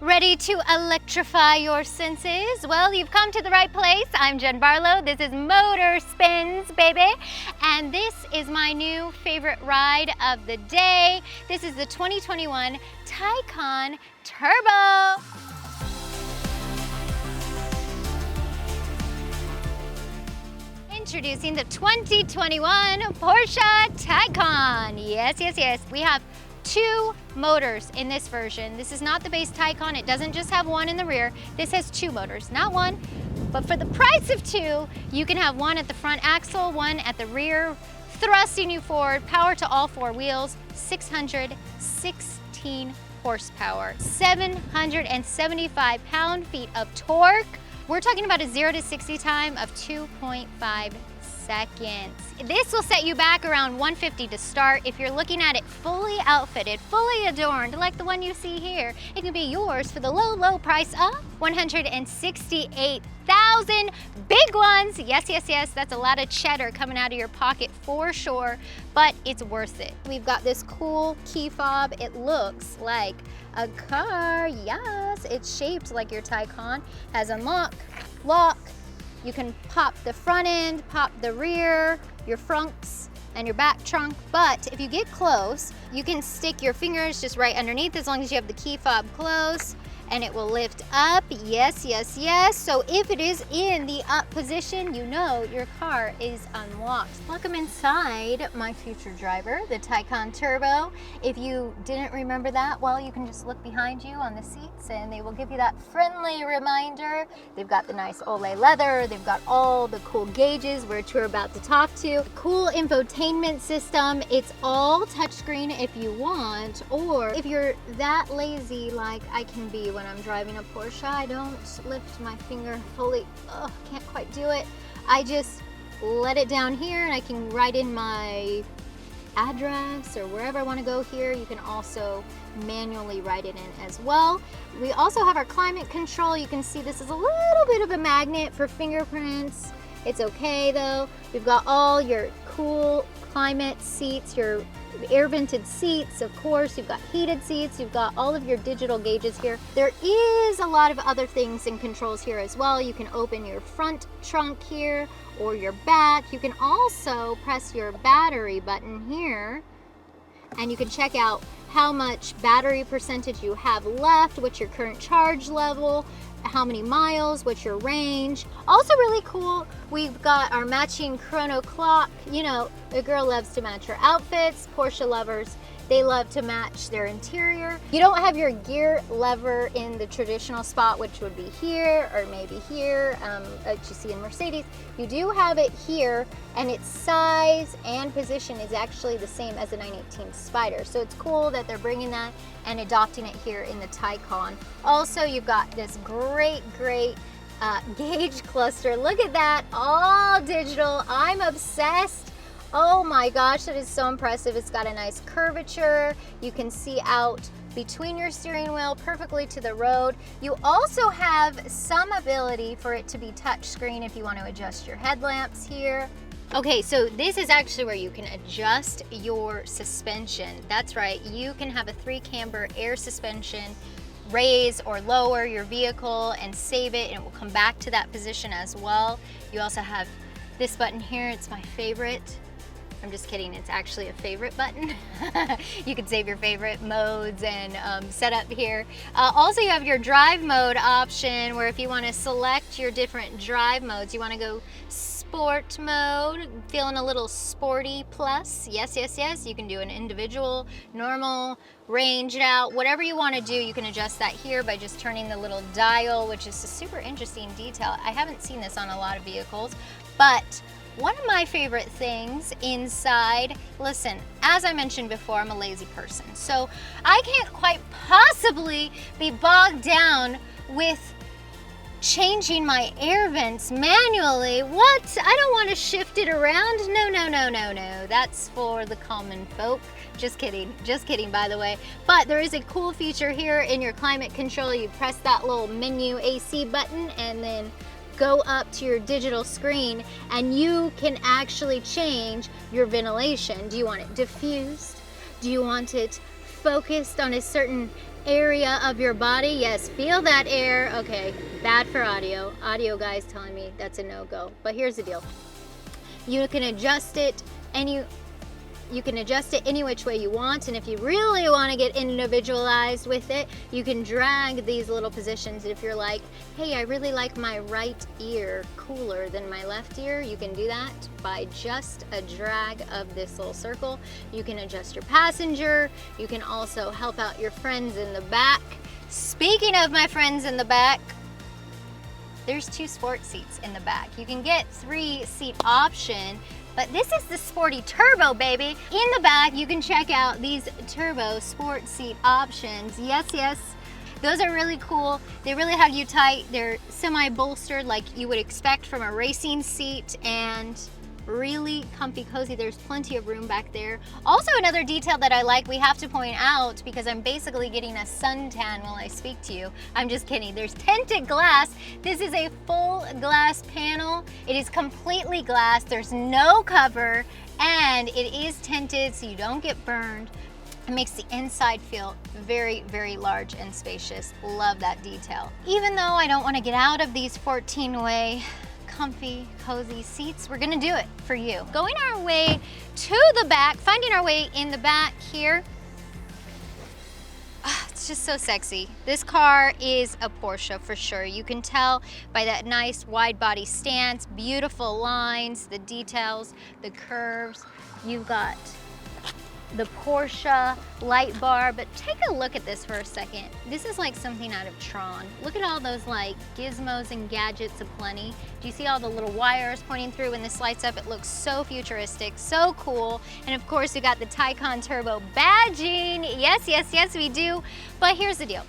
Ready to electrify your senses? Well, you've come to the right place. I'm Jen Barlow. This is Motor Spins, baby. And this is my new favorite ride of the day. This is the 2021 Taycan Turbo. Introducing the 2021 Porsche Taycan. Yes. We have two motors in this version. This is not the base Taycan. It doesn't just have one in the rear. This has two motors, not one, but for the price of two, you can have one at the front axle, one at the rear, thrusting you forward, power to all four wheels, 616 horsepower, 775 pound-feet of torque. We're talking about a 0 to 60 time of 2.5 seconds. This will set you back around 150 to start. If you're looking at it fully outfitted, fully adorned, like the one you see here, it can be yours for the low price of $168,000. Big ones, yes, that's a lot of cheddar coming out of your pocket for sure, but it's worth it. We've got this cool key fob. It looks like a car, yes. It's shaped like your Taycan, has unlock, lock. You can pop the front end, pop the rear, your fronks, and your back trunk. But if you get close, you can stick your fingers just right underneath as long as you have the key fob close, and it will lift up. Yes. So if it is in the up position, you know your car is unlocked. Welcome inside, my future driver, the Taycan Turbo. If you didn't remember that, well, you can just look behind you on the seats and they will give you that friendly reminder. They've got the nice Olay leather. They've got all the cool gauges, which we're about to talk to. Cool infotainment system. It's all touchscreen if you want, or if you're that lazy like I can be when I'm driving a Porsche, I don't lift my finger fully. Can't quite do it. I just let it down here and I can write in my address or wherever I want to go here. You can also manually write it in as well. We also have our climate control. You can see this is a little bit of a magnet for fingerprints. It's okay though. We've got all your cool climate seats, your air vented seats, of course. You've got heated seats. You've got all of your digital gauges here. There is a lot of other things and controls here as well. You can open your front trunk here or your back. You can also press your battery button here and you can check out how much battery percentage you have left, what's your current charge level, how many miles, what's your range. Also really cool, we've got our matching chrono clock. You know, a girl loves to match her outfits. Porsche lovers, they love to match their interior. You don't have your gear lever in the traditional spot, which would be here or maybe here, that you see in Mercedes. You do have it here, and its size and position is actually the same as the 918 Spider. So it's cool that they're bringing that and adopting it here in the Taycan. Also, you've got this great gauge cluster. Look at that, all digital. I'm obsessed. Oh my gosh, that is so impressive. It's got a nice curvature. You can see out between your steering wheel perfectly to the road. You also have some ability for it to be touchscreen if you want to adjust your headlamps here. Okay, so this is actually where you can adjust your suspension. That's right, you can have a 3-camber air suspension, raise or lower your vehicle and save it, and it will come back to that position as well. You also have this button here. It's my favorite. I'm just kidding, it's actually a favorite button. You can save your favorite modes and set up here. Also, you have your drive mode option, where if you want to select your different drive modes, you want to go sport mode, feeling a little sporty plus. Yes. You can do an individual, normal, range it out, whatever you want to do. You can adjust that here by just turning the little dial, which is a super interesting detail. I haven't seen this on a lot of vehicles, but one of my favorite things inside, listen, as I mentioned before, I'm a lazy person, so I can't quite possibly be bogged down with changing my air vents manually. What? I don't want to shift it around. No. That's for the common folk. Just kidding, by the way. But there is a cool feature here in your climate control. You press that little menu AC button and then go up to your digital screen and you can actually change your ventilation. Do you want it diffused? Do you want it focused on a certain area of your body. Yes, feel that air. Okay, bad for audio. Audio guys telling me that's a no-go. But here's the deal. You can adjust it you can adjust it any which way you want, and if you really want to get individualized with it, you can drag these little positions. If you're like, hey, I really like my right ear cooler than my left ear, you can do that by just a drag of this little circle. You can adjust your passenger. You can also help out your friends in the back. Speaking of my friends in the back, there's 2 sport seats in the back. You can get 3-seat option, but this is the sporty turbo, baby. In the back, you can check out these turbo sport seat options. Yes, yes. Those are really cool. They really hug you tight. They're semi-bolstered like you would expect from a racing seat, and really comfy, cozy. There's plenty of room back there. Also, another detail that I like, we have to point out, because I'm basically getting a suntan while I speak to you. I'm just kidding. There's tinted glass. This is a full glass panel. It is completely glass. There's no cover, and it is tinted so you don't get burned. It makes the inside feel very, very large and spacious. Love that detail. Even though I don't want to get out of these 14-way comfy, cozy seats, we're gonna do it for you. Going our way to the back, finding our way in the back here. It's just so sexy. This car is a Porsche for sure. You can tell by that nice wide body stance, beautiful lines, the details, the curves. You've got the Porsche light bar, but take a look at this for a second. This is like something out of Tron. Look at all those like gizmos and gadgets aplenty. Do you see all the little wires pointing through when this lights up? It looks so futuristic, so cool. And of course, we got the Taycan Turbo badging. Yes, yes, yes, we do. But here's the deal.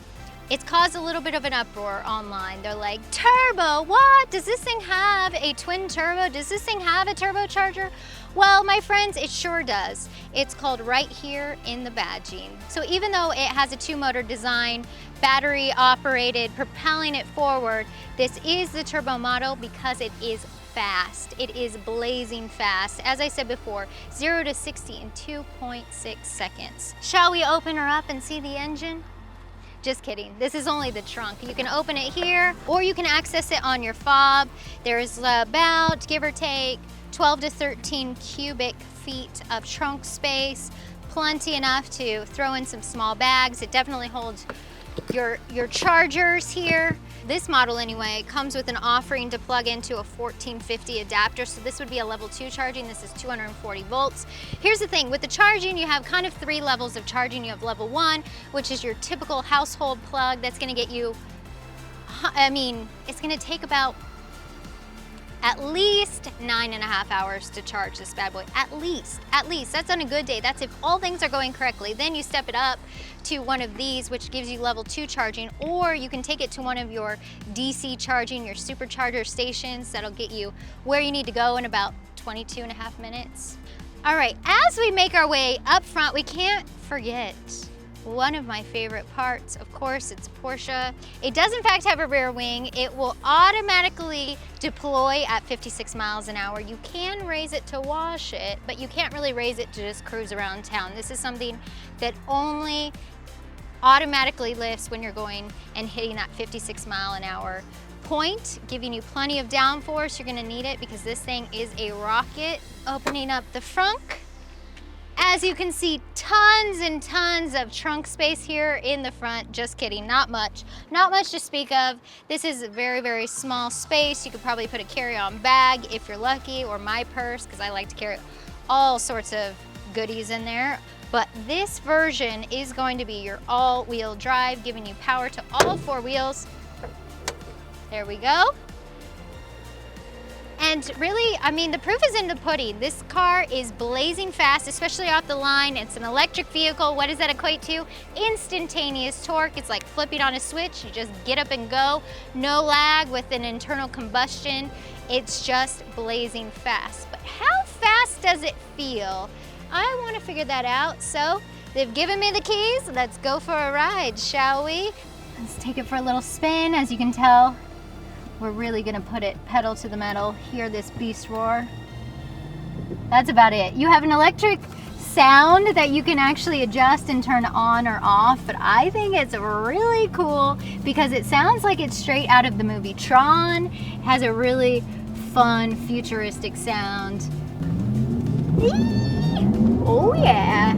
It's caused a little bit of an uproar online. They're like, turbo, what? Does this thing have a twin turbo? Does this thing have a turbocharger? Well, my friends, it sure does. It's called right here in the badging. So even though it has a 2-motor design, battery operated, propelling it forward, this is the turbo model because it is fast. It is blazing fast. As I said before, 0 to 60 in 2.6 seconds. Shall we open her up and see the engine? Just kidding. This is only the trunk. You can open it here, or you can access it on your fob. There's about, give or take, 12 to 13 cubic feet of trunk space. Plenty enough to throw in some small bags. It definitely holds your chargers here. This model anyway comes with an offering to plug into a 1450 adapter, so this would be a level 2 charging. This is 240 volts. Here's the thing, with the charging you have kind of 3 levels of charging. You have level 1, which is your typical household plug. That's gonna get you, I mean, it's gonna take about at least 9.5 hours to charge this bad boy. At least. That's on a good day. That's if all things are going correctly. Then you step it up to one of these, which gives you level 2 charging, or you can take it to one of your DC charging, your supercharger stations. That'll get you where you need to go in about 22.5 minutes. All right, as we make our way up front, we can't forget one of my favorite parts. Of course, it's Porsche. It does in fact have a rear wing. It will automatically deploy at 56 miles an hour. You can raise it to wash it, but you can't really raise it to just cruise around town. This is something that only automatically lifts when you're going and hitting that 56 mile an hour point, giving you plenty of downforce. You're gonna need it because this thing is a rocket. Opening up the front. As you can see, tons and tons of trunk space here in the front. Just kidding, not much. Not much to speak of. This is a very, very small space. You could probably put a carry-on bag if you're lucky, or my purse, because I like to carry all sorts of goodies in there. But this version is going to be your all-wheel drive, giving you power to all 4 wheels. There we go. And really, I mean, the proof is in the pudding. This car is blazing fast, especially off the line. It's an electric vehicle. What does that equate to? Instantaneous torque. It's like flipping on a switch. You just get up and go. No lag with an internal combustion. It's just blazing fast. But how fast does it feel? I want to figure that out. So they've given me the keys. Let's go for a ride, shall we? Let's take it for a little spin. As you can tell, we're really gonna put it pedal to the metal, hear this beast roar. That's about it. You have an electric sound that you can actually adjust and turn on or off, but I think it's really cool because it sounds like it's straight out of the movie Tron. It has a really fun, futuristic sound. Oh yeah.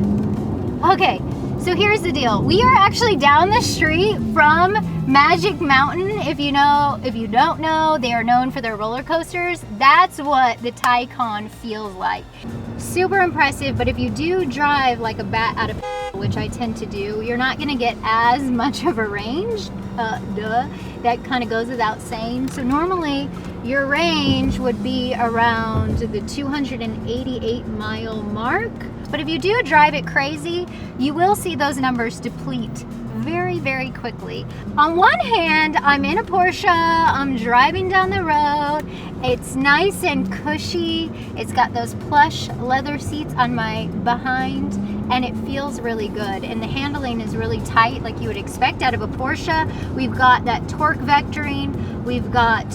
Okay, so here's the deal. We are actually down the street from Magic Mountain. If you don't know, they are known for their roller coasters. That's what the Taycan feels like. Super impressive, but if you do drive like a bat out of which I tend to do, you're not gonna get as much of a range. That kind of goes without saying. So normally your range would be around the 288 mile mark. But if you do drive it crazy, you will see those numbers deplete very, very quickly. On one hand, I'm in a Porsche, I'm driving down the road. It's nice and cushy. It's got those plush leather seats on my behind, and it feels really good. And the handling is really tight, like you would expect out of a Porsche. We've got that torque vectoring. We've got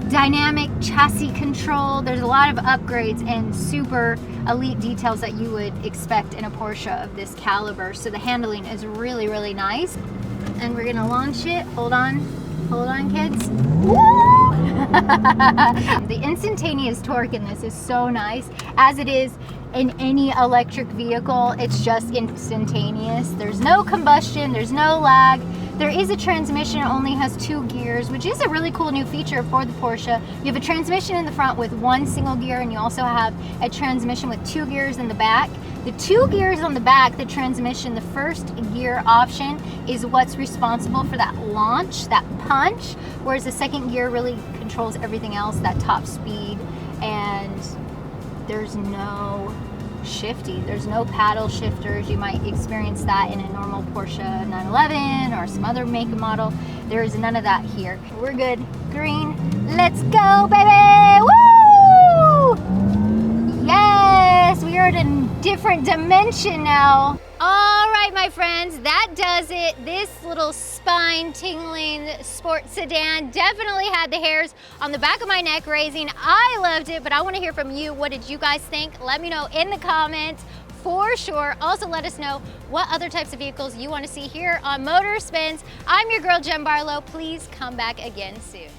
dynamic chassis control. There's a lot of upgrades and super elite details that you would expect in a Porsche of this caliber. So the handling is really, really nice. And we're gonna launch it. Hold on kids. Woo! The instantaneous torque in this is so nice, as it is in any electric vehicle. It's just instantaneous. There's no combustion, there's no lag. There is a transmission, it only has 2 gears, which is a really cool new feature for the Porsche. You have a transmission in the front with 1 single gear, and you also have a transmission with 2 gears in the back. The 2 gears on the back, the transmission, the first gear option is what's responsible for that launch, that punch, whereas the second gear really controls everything else, that top speed, and there's no shifty. There's no paddle shifters. You might experience that in a normal Porsche 911 or some other make and model. There is none of that here. We're good. Green. Let's go, baby! Woo! Yes! We are in a different dimension now. All right, my friends, that does it. This little spine-tingling sports sedan definitely had the hairs on the back of my neck raising. I loved it, but I want to hear from you. What did you guys think? Let me know in the comments for sure. Also, let us know what other types of vehicles you want to see here on Motor Spins. I'm your girl, Jen Barlow. Please come back again soon.